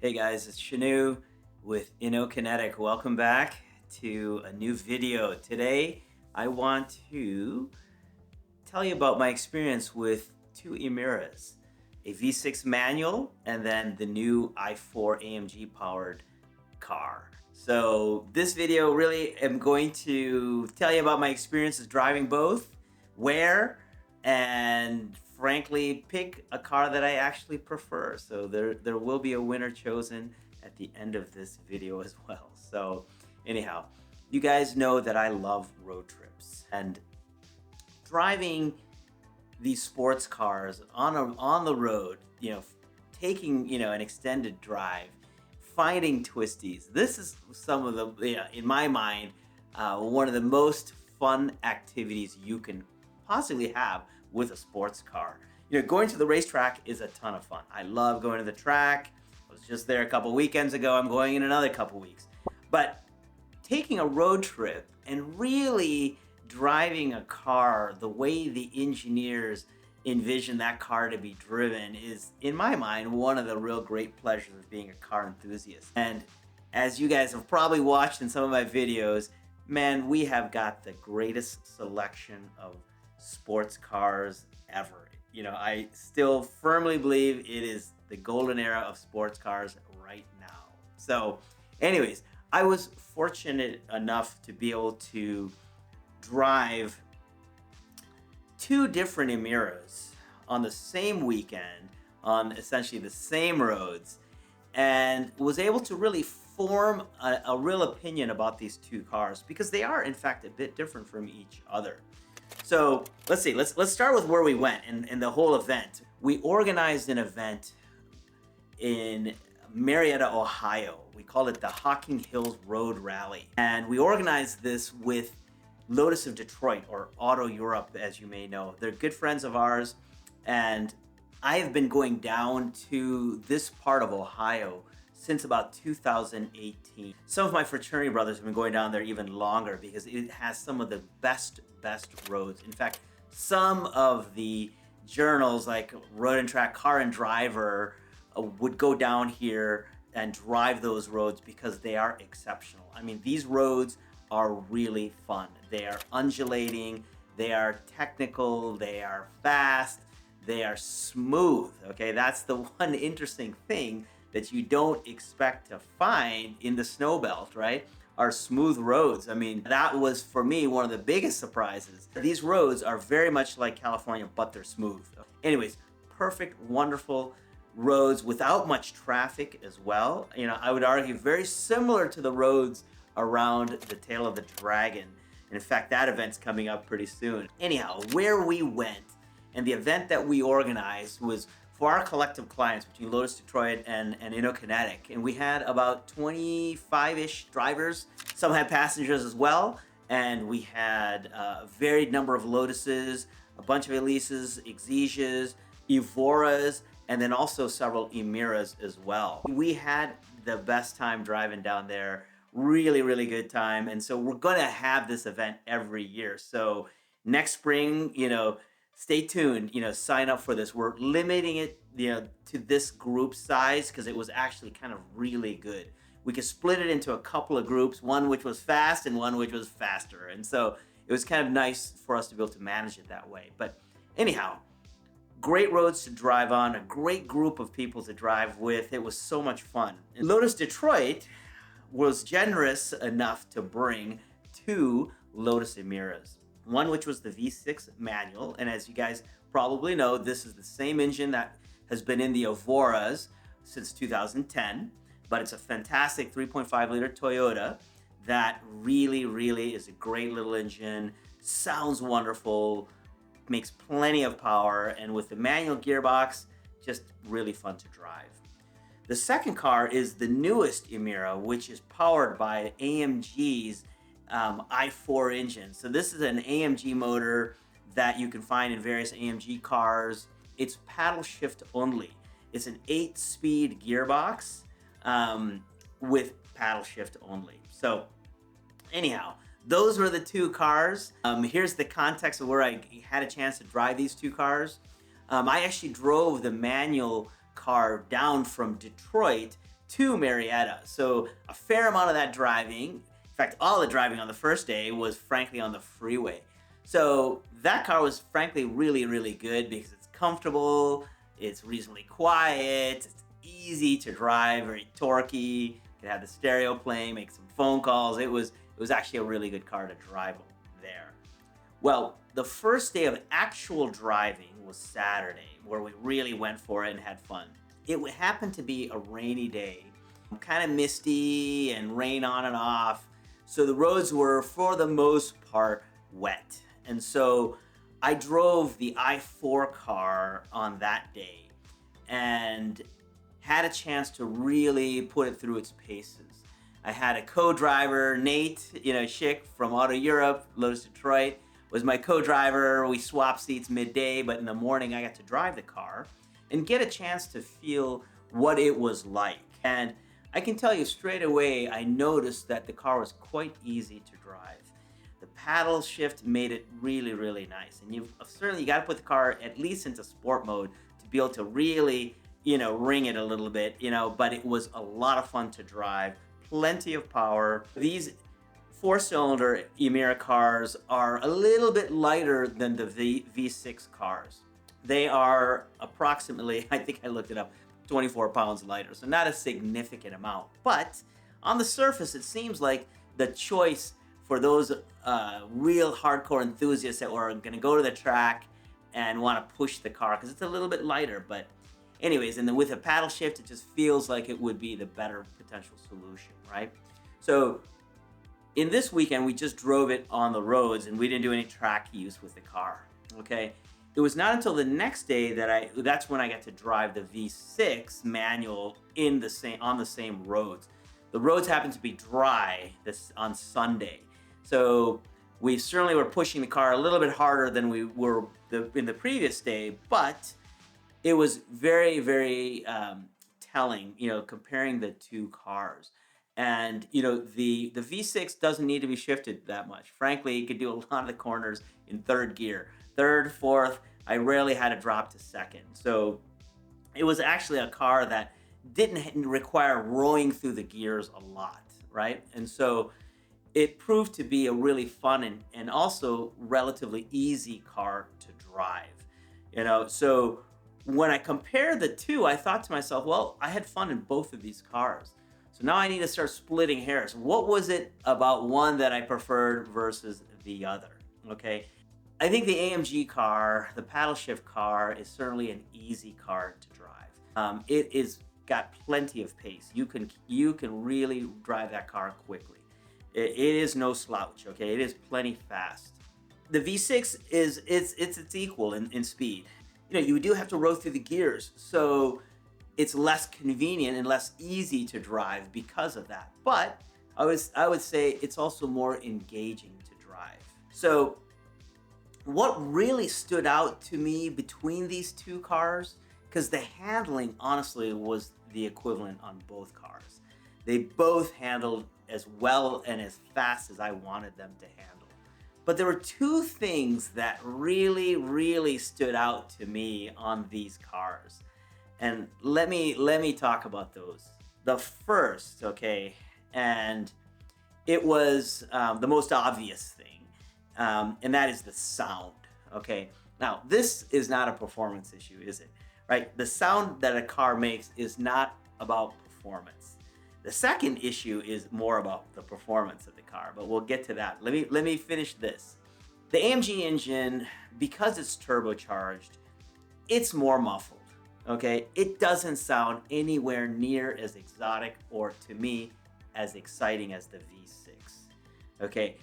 Hey guys, it's Shinoo with Kinetic. Welcome back to a new video. Today, I want to tell you about my experience with two Emiras, a V6 manual and then the new i4 AMG powered car. So this video really am going to tell you about my experiences driving both, where, and frankly pick a car that I actually prefer. So there will be a winner chosen at the end of this video as well. So anyhow, you guys know that I love road trips, and driving these sports cars on the road, taking an extended drive, finding twisties. This is some of the, in my mind, one of the most fun activities you can possibly have with a sports car. Going to the racetrack is a ton of fun. I love going to the track. I was just there a couple weekends ago. I'm going in another couple weeks. But taking a road trip and really driving a car the way the engineers envision that car to be driven is, in my mind, one of the real great pleasures of being a car enthusiast. And as you guys have probably watched in some of my videos, man, we have got the greatest selection of sports cars ever. I still firmly believe it is the golden era of sports cars right now. So anyways, I was fortunate enough to be able to drive two different Emiras on the same weekend on essentially the same roads, and was able to really form a real opinion about these two cars because they are in fact a bit different from each other. So let's see, let's start with where we went and the whole event. We organized an event in Marietta, Ohio. We called it the Hocking Hills Rad Rallye, and we organized this with Lotus of Detroit, or Auto Europe, as you may know. They're good friends of ours, and I have been going down to this part of Ohio since about 2018. Some of my fraternity brothers have been going down there even longer because it has some of the best roads. In fact, some of the journals like Road and Track, Car and Driver would go down here and drive those roads because they are exceptional. I mean, these roads are really fun. They are undulating, they are technical, they are fast, they are smooth. Okay, that's the one interesting thing that you don't expect to find in the snow belt, right? Are smooth roads. I mean, that was for me one of the biggest surprises. These roads are very much like California, but they're smooth. Anyways, perfect, wonderful roads without much traffic as well. I would argue very similar to the roads around the Tail of the Dragon. And in fact, that event's coming up pretty soon. Anyhow, where we went and the event that we organized was for our collective clients between Lotus Detroit and Kinetic. And we had about 25-ish drivers. Some had passengers as well. And we had a varied number of Lotuses, a bunch of Elises, Exesias, Evoras, and then also several Emiras as well. We had the best time driving down there. Really good time. And so we're gonna have this event every year. So next spring, stay tuned, sign up for this. We're limiting it, to this group size because it was actually kind of really good. We could split it into a couple of groups, one which was fast and one which was faster. And so it was kind of nice for us to be able to manage it that way. But anyhow, great roads to drive on, a great group of people to drive with. It was so much fun. And Lotus Detroit was generous enough to bring two Lotus Emiras. One which was the V6 manual, and as you guys probably know, this is the same engine that has been in the Evoras since 2010, but it's a fantastic 3.5 liter Toyota that really is a great little engine, sounds wonderful, makes plenty of power, and with the manual gearbox, just really fun to drive. The second car is the newest Emira, which is powered by AMG's i4 engine. So this is an AMG motor that you can find in various AMG cars. It's paddle shift only. It's an 8-speed gearbox with paddle shift only. So anyhow, those were the two cars. Here's the context of where I had a chance to drive these two cars. I actually drove the manual car down from Detroit to Marietta. So a fair amount of that driving, in fact, all the driving on the first day was frankly on the freeway. So that car was frankly really, really good because it's comfortable, it's reasonably quiet, it's easy to drive, very torquey. You can have the stereo playing, make some phone calls. It was actually a really good car to drive there. Well, the first day of actual driving was Saturday, where we really went for it and had fun. It happened to be a rainy day, kind of misty and rain on and off. So the roads were, for the most part, wet. And so I drove the I-4 car on that day and had a chance to really put it through its paces. I had a co-driver, Nate, Schick from Auto Europe, Lotus Detroit, was my co-driver. We swapped seats midday, but in the morning I got to drive the car and get a chance to feel what it was like. And I can tell you straight away, I noticed that the car was quite easy to drive. The paddle shift made it really, really nice. And you got to put the car at least into sport mode to be able to really, ring it a little bit, but it was a lot of fun to drive. Plenty of power. These 4-cylinder Emira cars are a little bit lighter than the V6 cars. They are approximately, I think I looked it up, 24 pounds lighter, so not a significant amount. But on the surface, it seems like the choice for those real hardcore enthusiasts that are going to go to the track and want to push the car, because it's a little bit lighter. But anyways, and then with a paddle shift, it just feels like it would be the better potential solution, right? So in this weekend, we just drove it on the roads and we didn't do any track use with the car, okay? It was not until the next day that's when I got to drive the V6 manual on the same roads. The roads happened to be dry on Sunday. So we certainly were pushing the car a little bit harder than we were in the previous day, but it was very, very telling, comparing the two cars. And, the V6 doesn't need to be shifted that much. Frankly, you could do a lot of the corners in third gear. Third, fourth, I rarely had to drop to second. So it was actually a car that didn't require rowing through the gears a lot, right? And so it proved to be a really fun and also relatively easy car to drive. So when I compared the two, I thought to myself, well, I had fun in both of these cars. So now I need to start splitting hairs. What was it about one that I preferred versus the other? Okay. I think the AMG car, the paddle shift car, is certainly an easy car to drive. It is got plenty of pace. You can really drive that car quickly. It is no slouch. Okay, it is plenty fast. The V6 is its equal in speed. You do have to row through the gears, so it's less convenient and less easy to drive because of that. But I would say it's also more engaging to drive. So what really stood out to me between these two cars, because the handling honestly was the equivalent on both cars. They both handled as well and as fast as I wanted them to handle. But there were two things that really, really stood out to me on these cars. And let me talk about those. The first, okay, and it was the most obvious thing, and that is the sound, okay? Now, this is not a performance issue, is it? Right? The sound that a car makes is not about performance. The second issue is more about the performance of the car, but we'll get to that. Let me finish this. The AMG engine, because it's turbocharged, it's more muffled. Okay, it doesn't sound anywhere near as exotic or, to me, as exciting as the V6. Okay,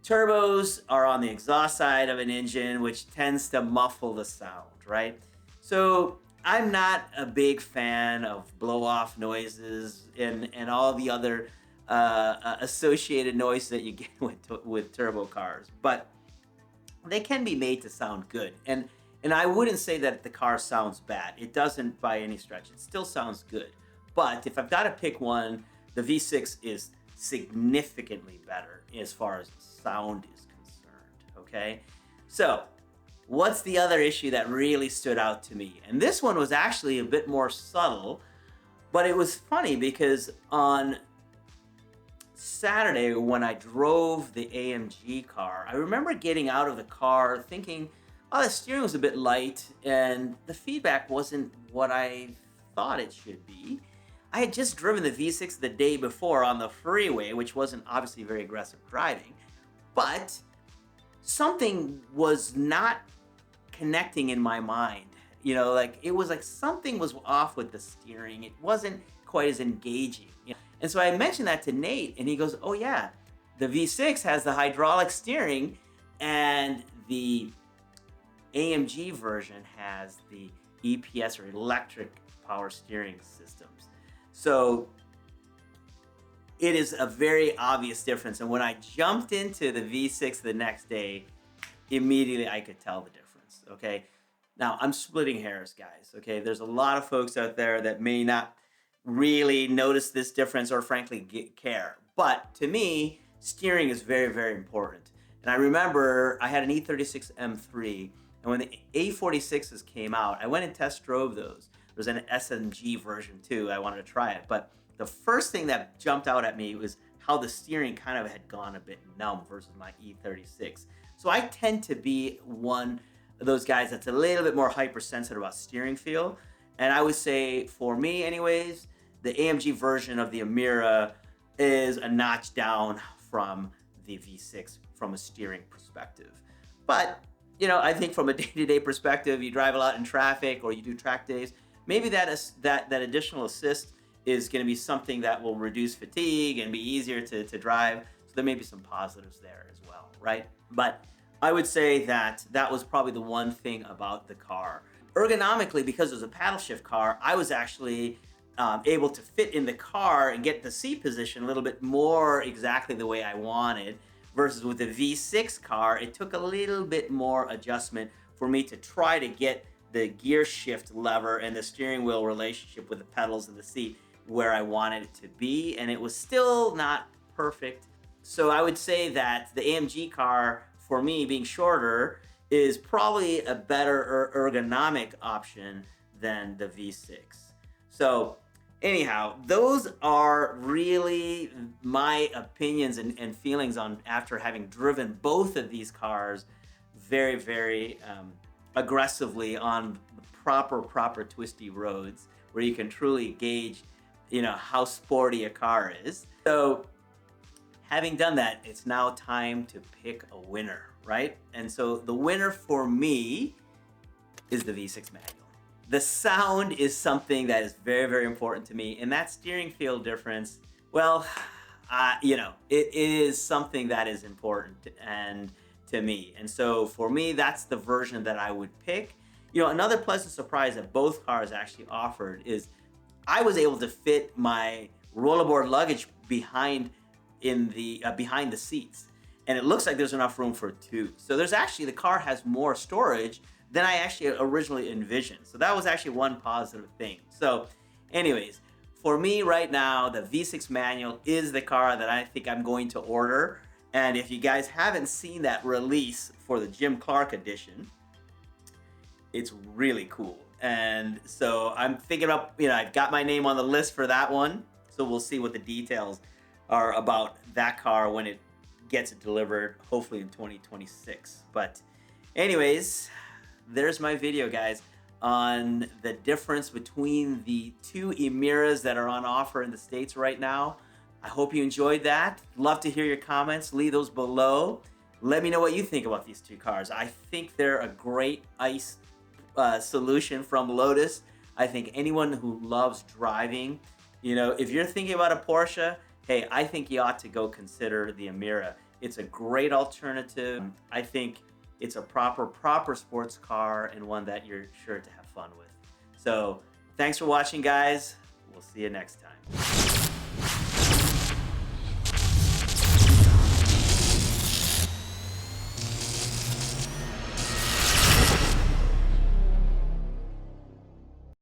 turbos are on the exhaust side of an engine, which tends to muffle the sound, right? So I'm not a big fan of blow-off noises and all the other associated noise that you get with turbo cars, but they can be made to sound good. And I wouldn't say that the car sounds bad. It doesn't by any stretch. It still sounds good. But if I've got to pick one, the V6 is significantly better as far as sound is concerned, okay? So what's the other issue that really stood out to me? And this one was actually a bit more subtle, But it was funny because on Saturday when I drove the AMG car, I remember getting out of the car thinking, oh, the steering was a bit light and the feedback wasn't what I thought it should be. I had just driven the V6 the day before on the freeway, which wasn't obviously very aggressive driving, but something was not connecting in my mind. You know, like it was like something was off with the steering. It wasn't quite as engaging. You know? And so I mentioned that to Nate, and he goes, oh yeah, the V6 has the hydraulic steering, and the AMG version has the EPS or electric power steering systems. So it is a very obvious difference. And when I jumped into the V6 the next day, immediately I could tell the difference, okay? Now, I'm splitting hairs, guys, okay? There's a lot of folks out there that may not really notice this difference or frankly care. But to me, steering is very, very important. And I remember I had an E36 M3, and when the A46s came out, I went and test drove those. There was an SMG version too. I wanted to try it. But the first thing that jumped out at me was how the steering kind of had gone a bit numb versus my E36. So I tend to be one of those guys that's a little bit more hypersensitive about steering feel. And I would say, for me anyways, the AMG version of the Emira is a notch down from the V6 from a steering perspective. But, you know, I think from a day-to-day perspective, you drive a lot in traffic or you do track days, maybe that additional assist is going to be something that will reduce fatigue and be easier to drive. So there may be some positives there as well, right? But I would say that was probably the one thing about the car. Ergonomically, because it was a paddle shift car, I was actually able to fit in the car and get the seat position a little bit more exactly the way I wanted, versus with the V6 car, it took a little bit more adjustment for me to try to get the gear shift lever and the steering wheel relationship with the pedals and the seat where I wanted it to be, and it was still not perfect. So I would say that the AMG car, for me, being shorter, is probably a better ergonomic option than the V6. So anyhow, those are really my opinions and feelings on after having driven both of these cars very, very aggressively on proper twisty roads where you can truly gauge, you know, how sporty a car is. So having done that, it's now time to pick a winner, right? And so the winner for me is the V6 manual. The sound is something that is very, very important to me, and that steering feel difference, well, you know, it is something that is important and to me. And so for me, that's the version that I would pick. You know, another pleasant surprise that both cars actually offered is I was able to fit my rollerboard luggage behind the seats, and it looks like there's enough room for two. So there's actually, the car has more storage than I actually originally envisioned. So that was actually one positive thing. So anyways, for me right now, the V6 manual is the car that I think I'm going to order. And if you guys haven't seen that release for the Jim Clark edition, it's really cool. And so I'm thinking about, you know, I've got my name on the list for that one. So we'll see what the details are about that car when it gets delivered, hopefully in 2026. But anyways, there's my video, guys, on the difference between the two Emiras that are on offer in the States right now. I hope you enjoyed that. Love to hear your comments. Leave those below. Let me know what you think about these two cars. I think they're a great ICE solution from Lotus. I think anyone who loves driving, you know, if you're thinking about a Porsche, hey, I think you ought to go consider the Emira. It's a great alternative. I think it's a proper sports car and one that you're sure to have fun with. So thanks for watching, guys. We'll see you next time.